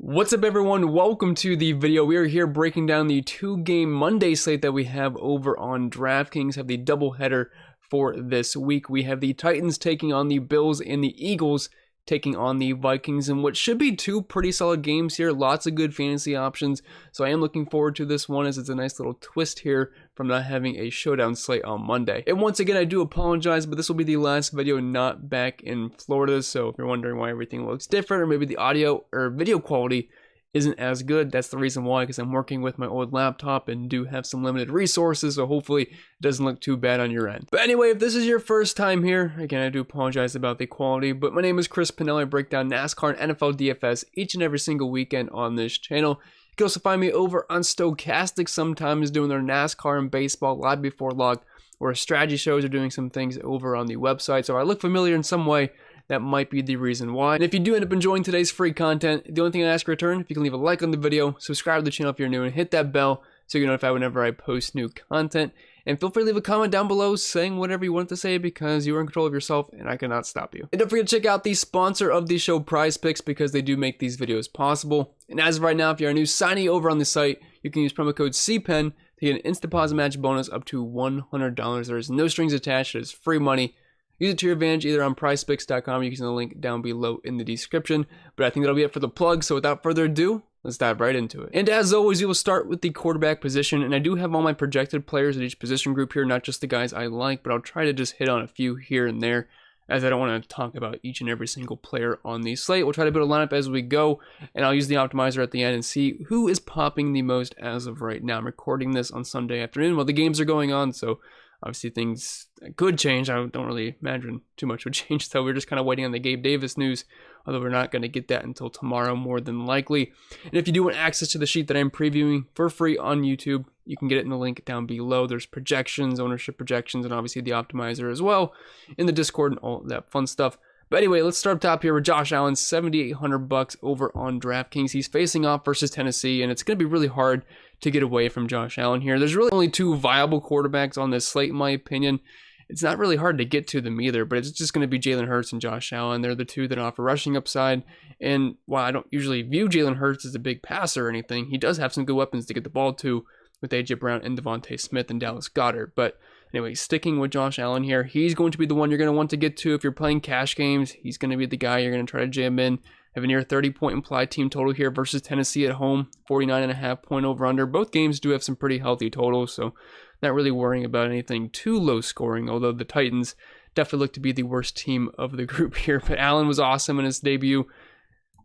What's up, everyone? Welcome to the video. We are here breaking down the two-game Monday slate that we have over on DraftKings. Have the doubleheader for this week. We have the Titans taking on the Bills and the Eagles taking on the Vikings in what should be two pretty solid games here. Lots of good fantasy options. So I am looking forward to this one as it's a nice little twist here from not having a showdown slate on Monday. And once again, I do apologize, but this will be the last video not back in Florida. So if you're wondering why everything looks different or maybe the audio or video quality isn't as good, that's the reason why, because I'm working with my old laptop and do have some limited resources, so hopefully it doesn't look too bad on your end. But anyway, if this is your first time here, again, I do apologize about the quality, but my name is Pennell. I break down NASCAR and NFL DFS each and every single weekend on this channel. You can also find me over on Stochastic sometimes doing their NASCAR and baseball live before lock, or strategy shows are doing some things over on the website. So if I look familiar in some way, that might be the reason why. And if you do end up enjoying today's free content, the only thing I ask in return, if you can leave a like on the video, subscribe to the channel if you're new, and hit that bell so you're notified whenever I post new content. And feel free to leave a comment down below saying whatever you want to say, because you are in control of yourself and I cannot stop you. And don't forget to check out the sponsor of the show, Prize Picks, because they do make these videos possible. And as of right now, if you're a new signee over on the site, you can use promo code CPEN to get an instant deposit match bonus up to $100. There is no strings attached. It is free money. Use it to your advantage either on prizepicks.com or using the link down below in the description. But I think that'll be it for the plug, so without further ado, let's dive right into it. And as always, we will start with the quarterback position, and I do have all my projected players at each position group here, not just the guys I like, but I'll try to just hit on a few here and there, as I don't want to talk about each and every single player on the slate. We'll try to build a lineup as we go, and I'll use the optimizer at the end and see who is popping the most as of right now. I'm recording this on Sunday afternoon while the games are going on, so obviously things could change. I don't really imagine too much would change, so we're just kind of waiting on the Gabe Davis news, although we're not going to get that until tomorrow more than likely. And if you do want access to the sheet that I'm previewing for free on YouTube, you can get it in the link down below. There's projections, ownership projections, and obviously the optimizer as well in the Discord and all that fun stuff. But anyway, let's start up top here with Josh Allen, $7,800 over on DraftKings. He's facing off versus Tennessee, and it's going to be really hard to get away from Josh Allen here. There's really only two viable quarterbacks on this slate, in my opinion. It's not really hard to get to them either, but it's just going to be Jalen Hurts and Josh Allen. They're the two that offer rushing upside. And while I don't usually view Jalen Hurts as a big passer or anything, he does have some good weapons to get the ball to with A.J. Brown and Devontae Smith and Dallas Goedert. But anyway, sticking with Josh Allen here, he's going to be the one you're going to want to get to if you're playing cash games. He's going to be the guy you're going to try to jam in. Have a near 30-point implied team total here versus Tennessee at home, 49.5-point over-under. Both games do have some pretty healthy totals, so not really worrying about anything too low scoring, although the Titans definitely look to be the worst team of the group here. But Allen was awesome in his debut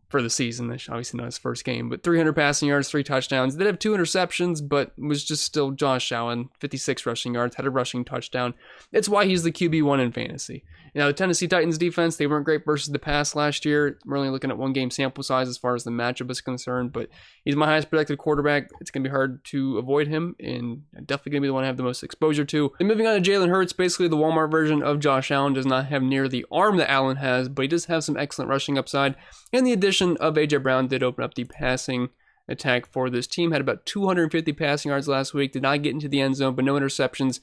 for the season. That's obviously not his first game, but 300 passing yards, 3 touchdowns. Did have 2 interceptions, but was just still Josh Allen, 56 rushing yards, had a rushing touchdown. It's why he's the QB1 in fantasy. Now, the Tennessee Titans defense, they weren't great versus the pass last year. We're only looking at 1 game sample size as far as the matchup is concerned, but he's my highest projected quarterback. It's going to be hard to avoid him, and definitely going to be the one I have the most exposure to. And moving on to Jalen Hurts, basically the Walmart version of Josh Allen, does not have near the arm that Allen has, but he does have some excellent rushing upside. And the addition of A.J. Brown did open up the passing attack for this team. Had about 250 passing yards last week. Did not get into the end zone, but no interceptions.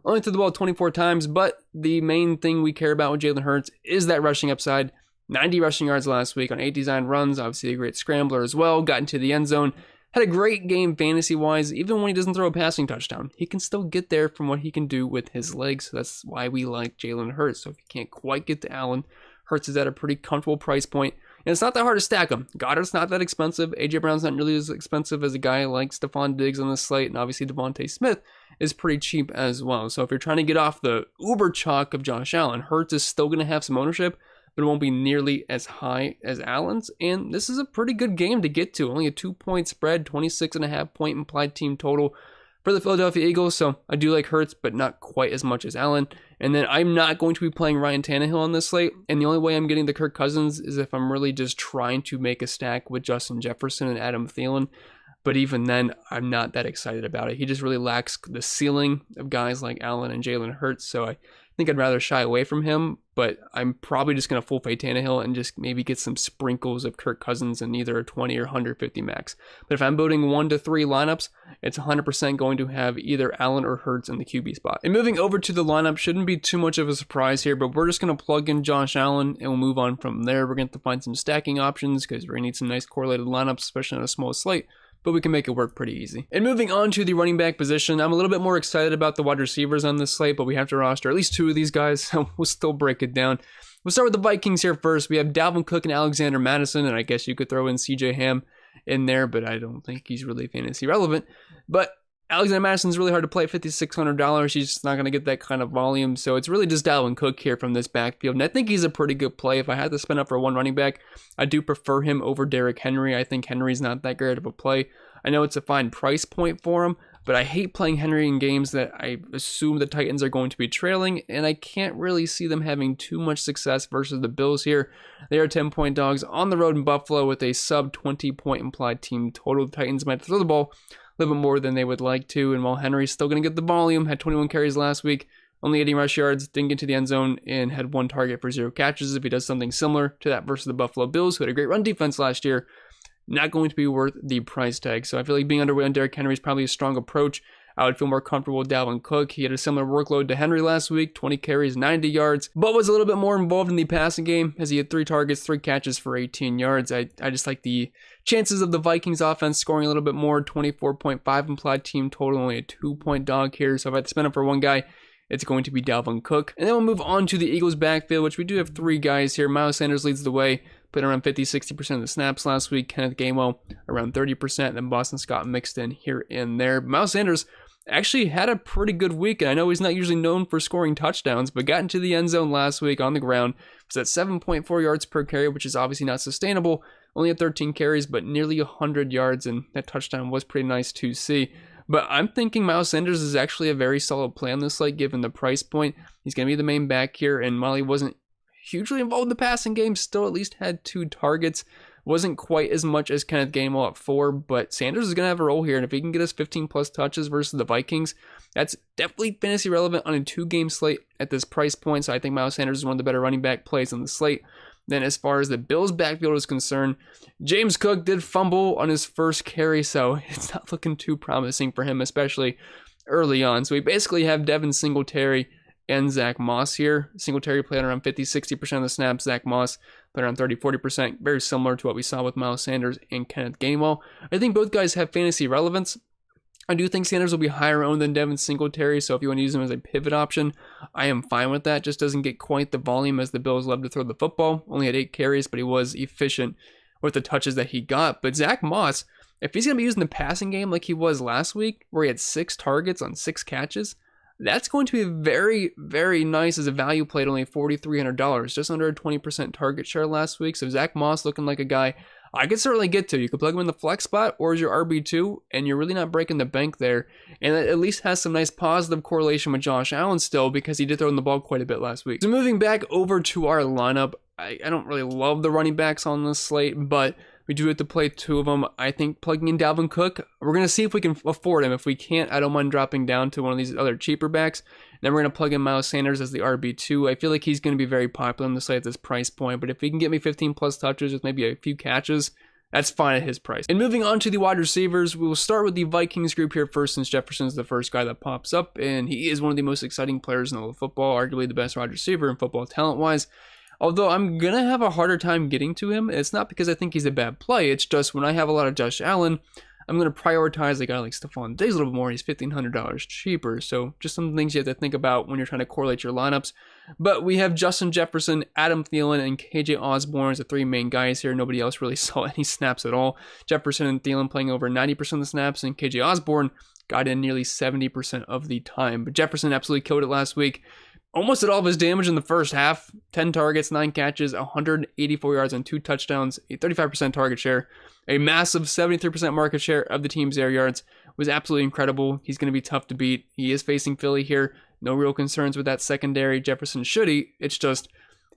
Only threw the ball 24 times, but the main thing we care about with Jalen Hurts is that rushing upside. 90 rushing yards last week on 8 designed runs. Obviously a great scrambler as well. Got into the end zone. Had a great game fantasy-wise. Even when he doesn't throw a passing touchdown, he can still get there from what he can do with his legs. So that's why we like Jalen Hurts. So if you can't quite get to Allen, Hurts is at a pretty comfortable price point. And it's not that hard to stack them. Goddard's not that expensive. A.J. Brown's not nearly as expensive as a guy like Stephon Diggs on the slate. And obviously Devontae Smith is pretty cheap as well. So if you're trying to get off the uber chalk of Josh Allen, Hurts is still going to have some ownership, but it won't be nearly as high as Allen's. And this is a pretty good game to get to. Only a 2-point spread, 26.5-point implied team total for the Philadelphia Eagles. So I do like Hurts, but not quite as much as Allen. And then I'm not going to be playing Ryan Tannehill on this slate. And the only way I'm getting the Kirk Cousins is if I'm really just trying to make a stack with Justin Jefferson and Adam Thielen. But even then, I'm not that excited about it. He just really lacks the ceiling of guys like Allen and Jalen Hurts. So I think I'd rather shy away from him, but I'm probably just going to full fade Tannehill and just maybe get some sprinkles of Kirk Cousins in either a 20 or 150 max. But if I'm building 1 to 3 lineups, it's 100% going to have either Allen or Hurts in the QB spot. And moving over to the lineup, shouldn't be too much of a surprise here, but we're just going to plug in Josh Allen and we'll move on from there. We're going to have to find some stacking options because we're going to need some nice correlated lineups, especially on a small slate, but we can make it work pretty easy. And moving on to the running back position, I'm a little bit more excited about the wide receivers on this slate, but we have to roster at least 2 of these guys, so we'll still break it down. We'll start with the Vikings here first. We have Dalvin Cook and Alexander Mattison, and I guess you could throw in CJ Ham in there, but I don't think he's really fantasy relevant. But Alexander Madison's really hard to play at $5,600. He's just not going to get that kind of volume, so it's really just Dalvin Cook here from this backfield, and I think he's a pretty good play. If I had to spend up for one running back, I do prefer him over Derrick Henry. I think Henry's not that great of a play. I know it's a fine price point for him, but I hate playing Henry in games that I assume the Titans are going to be trailing, and I can't really see them having too much success versus the Bills here. They are 10-point dogs on the road in Buffalo with a sub 20-point implied team total. The Titans might throw the ball a little bit more than they would like to, and while Henry's still going to get the volume, had 21 carries last week, only 80 rush yards, didn't get to the end zone, and had 1 target for 0 catches. If he does something similar to that versus the Buffalo Bills, who had a great run defense last year, not going to be worth the price tag. So I feel like being underweight on Derrick Henry is probably a strong approach. I would feel more comfortable with Dalvin Cook. He had a similar workload to Henry last week, 20 carries, 90 yards, but was a little bit more involved in the passing game as he had 3 targets, 3 catches for 18 yards. I just like the chances of the Vikings offense scoring a little bit more, 24.5 implied team total, only a 2-point dog here. So if I had to spend up for one guy, it's going to be Dalvin Cook. And then we'll move on to the Eagles backfield, which we do have 3 guys here. Miles Sanders leads the way, played around 50-60% of the snaps last week. Kenneth Gainwell around 30%, then Boston Scott mixed in here and there. Miles Sanders actually had a pretty good week, and I know he's not usually known for scoring touchdowns, but got into the end zone last week on the ground. Was at 7.4 yards per carry, which is obviously not sustainable. Only had 13 carries, but nearly 100 yards, and that touchdown was pretty nice to see. But I'm thinking Miles Sanders is actually a very solid play on this slate, given the price point. He's going to be the main back here, and while he wasn't hugely involved in the passing game, still at least had 2 targets. Wasn't quite as much as Kenneth Gainwell at 4, but Sanders is going to have a role here, and if he can get us 15 plus touches versus the Vikings, that's definitely fantasy relevant on a 2-game slate at this price point. So I think Miles Sanders is one of the better running back plays on the slate. Then as far as the Bills backfield is concerned, James Cook did fumble on his first carry, so it's not looking too promising for him, especially early on. So we basically have Devin Singletary and Zach Moss here. Singletary played around 50-60% of the snaps. Zach Moss played around 30-40%, very similar to what we saw with Miles Sanders and Kenneth Gainwell. I think both guys have fantasy relevance. I do think Sanders will be higher owned than Devin Singletary, so if you want to use him as a pivot option, I am fine with that. Just doesn't get quite the volume as the Bills love to throw the football. Only had 8 carries, but he was efficient with the touches that he got. But Zach Moss, if he's going to be using the passing game like he was last week, where he had 6 targets on 6 catches, that's going to be very, very nice as a value play at only $4,300, just under a 20% target share last week. So Zach Moss looking like a guy I could certainly get to. You could plug him in the flex spot or as your RB2, and you're really not breaking the bank there. And it at least has some nice positive correlation with Josh Allen still, because he did throw in the ball quite a bit last week. So moving back over to our lineup, I don't really love the running backs on this slate, but we do have to play 2 of them. I think plugging in Dalvin Cook, we're going to see if we can afford him. If we can't, I don't mind dropping down to one of these other cheaper backs. Then we're going to plug in Miles Sanders as the RB2. I feel like he's going to be very popular on the slate at this price point, but if he can get me 15 plus touches with maybe a few catches, that's fine at his price. And moving on to the wide receivers, we will start with the Vikings group here first, since Jefferson's the first guy that pops up, and he is one of the most exciting players in all of football, arguably the best wide receiver in football talent-wise. Although I'm going to have a harder time getting to him. It's not because I think he's a bad play. It's just when I have a lot of Josh Allen, I'm going to prioritize a guy like Stephon Diggs a little bit more. He's $1,500 cheaper. So just some things you have to think about when you're trying to correlate your lineups. But we have Justin Jefferson, Adam Thielen, and KJ Osborne as the 3 main guys here. Nobody else really saw any snaps at all. Jefferson and Thielen playing over 90% of the snaps, and KJ Osborne got in nearly 70% of the time. But Jefferson absolutely killed it last week. Almost did all of his damage in the first half. 10 targets, 9 catches, 184 yards and 2 touchdowns, a 35% target share, a massive 73% market share of the team's air yards. Was absolutely incredible. He's going to be tough to beat. He is facing Philly here. No real concerns with that secondary. Jefferson should eat. It's just,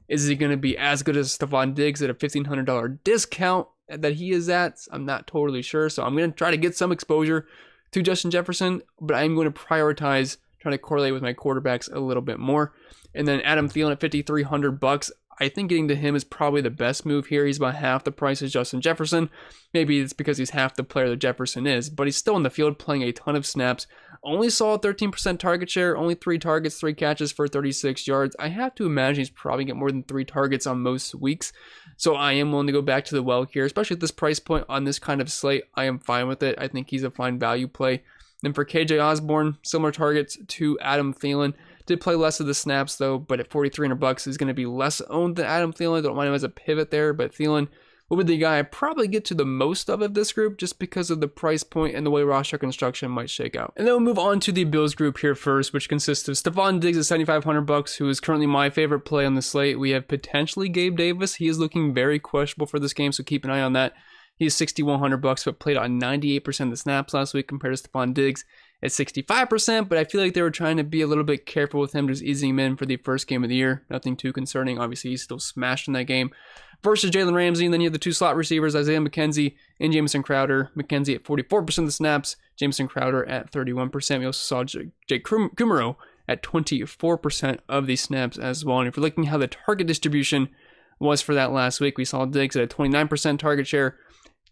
is he going to be as good as Stephon Diggs at a $1,500 discount that he is at? I'm not totally sure. So I'm going to try to get some exposure to Justin Jefferson, but I'm going to prioritize trying to correlate with my quarterbacks a little bit more. And then Adam Thielen at $5,300. I think getting to him is probably the best move here. He's about half the price as Justin Jefferson. Maybe it's because he's half the player that Jefferson is, but he's still in the field playing a ton of snaps. Only saw a 13% target share, only 3 targets, 3 catches for 36 yards. I have to imagine he's probably get more than 3 targets on most weeks. So I am willing to go back to the well here, especially at this price point on this kind of slate. I am fine with it. I think he's a fine value play. Then for KJ Osborne, similar targets to Adam Thielen. Did play less of the snaps though, but at $4,300 is going to be less owned than Adam Thielen. I don't mind him as a pivot there, but Thielen will be the guy I probably get to the most of this group just because of the price point and the way roster construction might shake out. And then we'll move on to the Bills group here first, which consists of Stephon Diggs at $7,500, who is currently my favorite play on the slate. We have potentially Gabe Davis. He is looking very questionable for this game, so keep an eye on that. He's $6,100, but played on 98% of the snaps last week compared to Stephon Diggs at 65%, but I feel like they were trying to be a little bit careful with him, just easing him in for the first game of the year. Nothing too concerning. Obviously, he's still smashed in that game. Versus Jalen Ramsey, and then you have the 2 slot receivers, Isaiah McKenzie and Jamison Crowder. McKenzie at 44% of the snaps, Jamison Crowder at 31%. We also saw Jake Kumaro at 24% of the snaps as well. And if you're looking how the target distribution was for that last week, we saw Diggs at a 29% target share.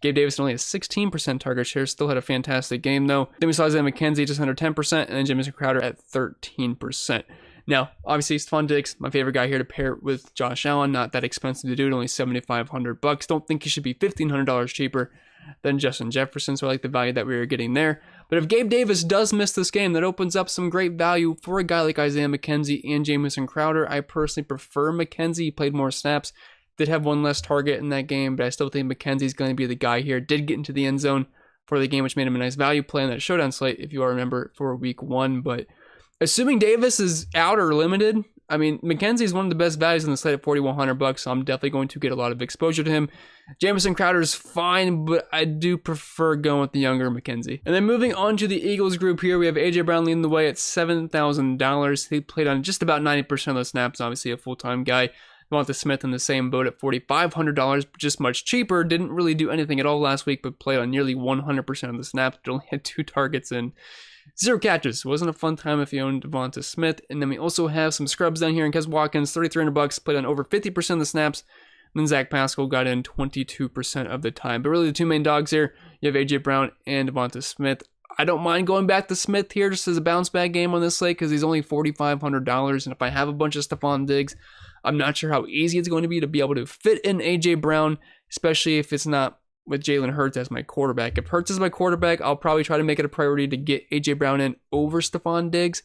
Gabe Davis only has 16% target share, still had a fantastic game though. Then we saw Isaiah McKenzie just under 10%, and then Jamison Crowder at 13%. Now, obviously, Stephon Diggs, my favorite guy here to pair with Josh Allen. Not that expensive to do it, only $7,500. Don't think he should be $1,500 cheaper than Justin Jefferson, so I like the value that we were getting there. But if Gabe Davis does miss this game, that opens up some great value for a guy like Isaiah McKenzie and Jamison Crowder. I personally prefer McKenzie. He played more snaps. Did have 1 less target in that game, but I still think McKenzie's going to be the guy here. Did get into the end zone for the game, which made him a nice value play in that showdown slate, if you all remember, for week 1. But assuming Davis is out or limited, I mean, McKenzie is one of the best values in the slate at $4,100, so I'm definitely going to get a lot of exposure to him. Jamison Crowder is fine, but I do prefer going with the younger McKenzie. And then moving on to the Eagles group here, we have A.J. Brown leading the way at $7,000. He played on just about 90% of the snaps, obviously a full-time guy. Devonta Smith in the same boat at $4,500, just much cheaper. Didn't really do anything at all last week, but played on nearly 100% of the snaps. But only had 2 targets and 0 catches. Wasn't a fun time if you owned Devonta Smith. And then we also have some scrubs down here. And Kes Watkins, $3,300, played on over 50% of the snaps. And then Zach Pascal got in 22% of the time. But really the 2 main dogs here, you have A.J. Brown and Devonta Smith. I don't mind going back to Smith here just as a bounce back game on this slate because he's only $4,500. And if I have a bunch of Stephon Diggs, I'm not sure how easy it's going to be able to fit in A.J. Brown, especially if it's not with Jalen Hurts as my quarterback. If Hurts is my quarterback, I'll probably try to make it a priority to get A.J. Brown in over Stephon Diggs.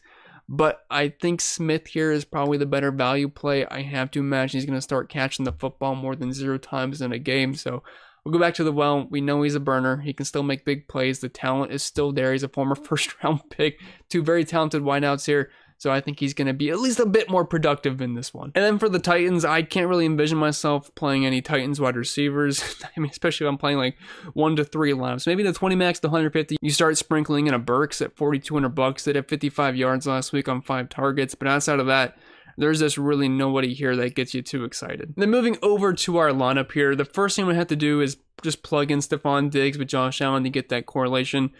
But I think Smith here is probably the better value play. I have to imagine he's going to start catching the football more than 0 times in a game. So we'll go back to the well. We know he's a burner. He can still make big plays. The talent is still there. He's a former first-round pick. 2 very talented wideouts here. So I think he's going to be at least a bit more productive in this one. And then for the Titans, I can't really envision myself playing any Titans wide receivers. I mean, especially if I'm playing like 1 to 3 lineups. Maybe the 20 max to 150. You start sprinkling in a Burks at $4,200. That had 55 yards last week on 5 targets. But outside of that, there's just really nobody here that gets you too excited. And then moving over to our lineup here, the first thing we have to do is just plug in Stephon Diggs with Josh Allen to get that correlation.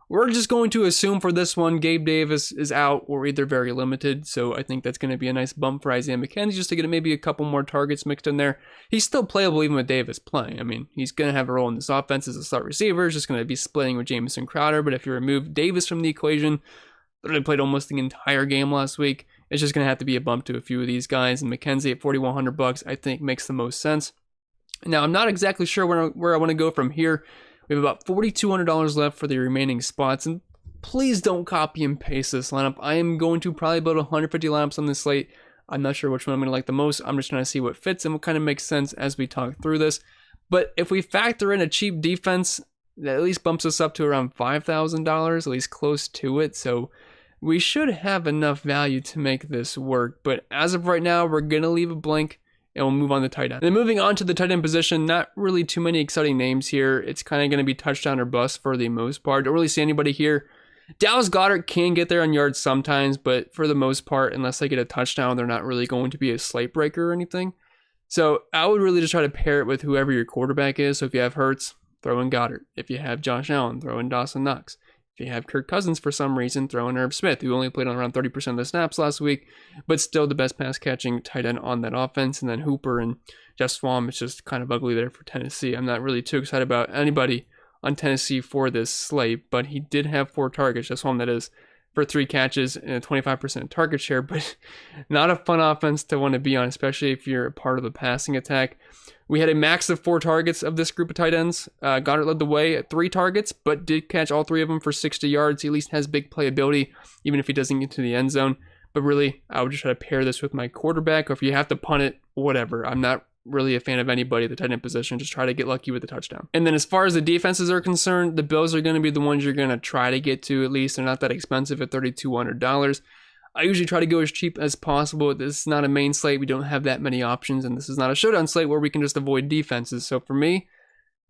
We're just going to assume for this one, Gabe Davis is out or either very limited. So I think that's going to be a nice bump for Isaiah McKenzie just to get maybe a couple more targets mixed in there. He's still playable even with Davis playing. I mean, he's going to have a role in this offense as a slot receiver. He's just going to be splitting with Jamison Crowder. But if you remove Davis from the equation, literally played almost the entire game last week. It's just going to have to be a bump to a few of these guys. And McKenzie at $4,100, I think makes the most sense. Now, I'm not exactly sure where I want to go from here. We have about $4,200 left for the remaining spots, and please don't copy and paste this lineup. I am going to probably build 150 lineups on this slate. I'm not sure which one I'm going to like the most. I'm just trying to see what fits and what kind of makes sense as we talk through this. But if we factor in a cheap defense, that at least bumps us up to around $5,000, at least close to it. So we should have enough value to make this work. But as of right now, we're going to leave a blank. And we'll move on to tight end. And then moving on to the tight end position, not really too many exciting names here. It's kind of going to be touchdown or bust for the most part. Don't really see anybody here. Dallas Goedert can get there on yards sometimes, but for the most part, unless they get a touchdown, they're not really going to be a slate breaker or anything. So I would really just try to pair it with whoever your quarterback is. So if you have Hurts, throw in Goddard. If you have Josh Allen, throw in Dawson Knox. If you have Kirk Cousins for some reason, throw in Irv Smith, who only played on around 30% of the snaps last week, but still the best pass catching tight end on that offense. And then Hooper and Jeff Swan, it's just kind of ugly there for Tennessee. I'm not really too excited about anybody on Tennessee for this slate, but he did have 4 targets, Jeff Swan that is, for 3 catches and a 25% target share, but not a fun offense to want to be on, especially if you're a part of the passing attack. We had a max of 4 targets of this group of tight ends. Goddard led the way at 3 targets, but did catch all 3 of them for 60 yards. He at least has big playability, even if he doesn't get to the end zone. But really, I would just try to pair this with my quarterback, or if you have to punt it, whatever. I'm not really a fan of anybody at the tight end position. Just try to get lucky with the touchdown. And then as far as the defenses are concerned, the Bills are going to be the ones you're going to try to get to. At least they're not that expensive at $3,200. I usually try to go as cheap as possible. This is not a main slate. We don't have that many options, and this is not a showdown slate where we can just avoid defenses. So for me,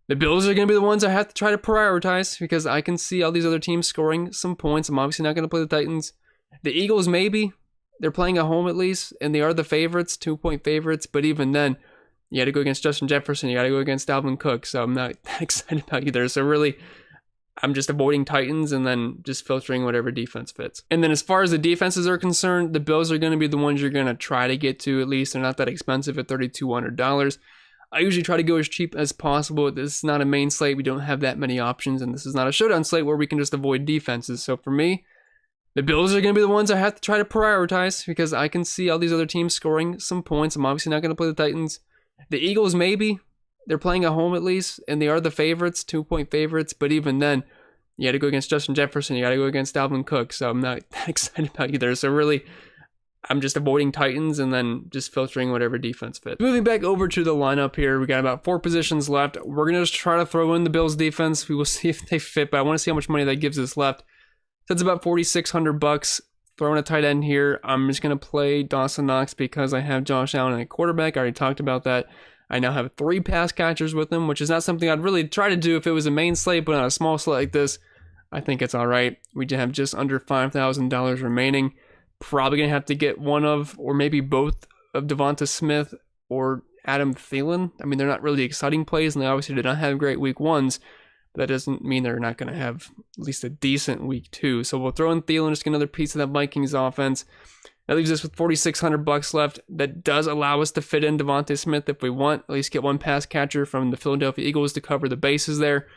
the Bills are going to be the ones I have to try to prioritize because I can see all these other teams scoring some points. I'm obviously not going to play the Titans. The Eagles, maybe. They're playing at home at least, and they are the favorites, 2-point favorites, but even then, you got to go against Justin Jefferson. You got to go against Dalvin Cook. So I'm not that excited about either. So really, I'm just avoiding Titans and then just filtering whatever defense fits. And then as far as the defenses are concerned, the Bills are going to be the ones you're going to try to get to. At least they're not that expensive at $3,200. I usually try to go as cheap as possible. This is not a main slate. We don't have that many options. And this is not a showdown slate where we can just avoid defenses. So for me, the Bills are going to be the ones I have to try to prioritize because I can see all these other teams scoring some points. I'm obviously not going to play the Titans. The Eagles, maybe. They're playing at home at least, and they are the favorites, 2-point favorites. But even then, you got to go against Justin Jefferson. You got to go against Dalvin Cook. So I'm not that excited about either. So really, I'm just avoiding Titans and then just filtering whatever defense fits. Moving back over to the lineup here, we got about 4 positions left. We're going to just try to throw in the Bills defense. We will see if they fit, but I want to see how much money that gives us left. So it's about $4,600. Throwing a tight end here. I'm just going to play Dawson Knox because I have Josh Allen at quarterback. I already talked about that. I now have 3 pass catchers with him, which is not something I'd really try to do if it was a main slate, but on a small slate like this, I think it's all right. We have just under $5,000 remaining. Probably going to have to get one of, or maybe both of Devonta Smith or Adam Thielen. I mean, they're not really exciting plays, and they obviously did not have great week 1s. But that doesn't mean they're not going to have at least a decent week 2. So we'll throw in Thielen, just get another piece of that Vikings offense. That leaves us with $4,600 left. That does allow us to fit in Devonta Smith if we want. At least get one pass catcher from the Philadelphia Eagles to cover the bases there.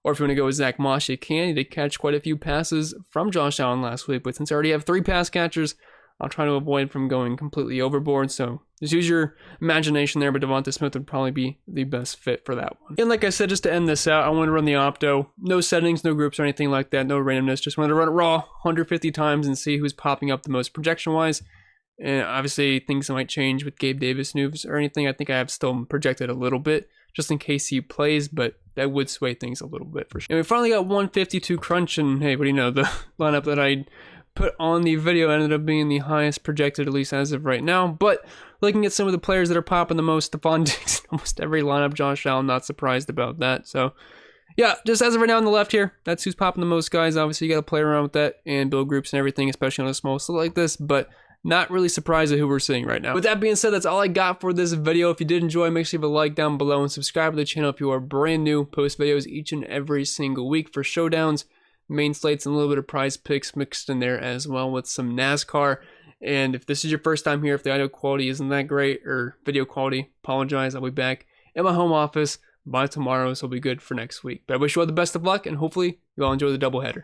Or if you want to go with Zach Moss, you can. He did catch quite a few passes from Josh Allen last week. But since I already have 3 pass catchers, I'll try to avoid from going completely overboard. So just use your imagination there, but Devonta Smith would probably be the best fit for that one. And like I said, just to end this out, I want to run the opto. No settings, no groups or anything like that. No randomness. Just wanted to run it raw 150 times and see who's popping up the most projection-wise. And obviously, things might change with Gabe Davis news or anything. I think I have still projected a little bit just in case he plays, but that would sway things a little bit for sure. And we finally got 152 crunch, and hey, what do you know? The lineup that I put on the video ended up being the highest projected, at least as of right now. But looking at some of the players that are popping the most, Stephon Diggs, almost every lineup, Josh Allen, not surprised about that. So yeah, just as of right now on the left here, that's who's popping the most, guys. Obviously, you got to play around with that and build groups and everything, especially on a small slate like this, but not really surprised at who we're seeing right now. With that being said, that's all I got for this video. If you did enjoy, make sure you leave a like down below and subscribe to the channel if you are brand new. Post videos each and every single week for showdowns, main slates, and a little bit of prize picks mixed in there as well with some NASCAR. And if this is your first time here, if the audio quality isn't that great or video quality, apologize. I'll be back in my home office by tomorrow, so it'll be good for next week. But I wish you all the best of luck, and hopefully you all enjoy the doubleheader.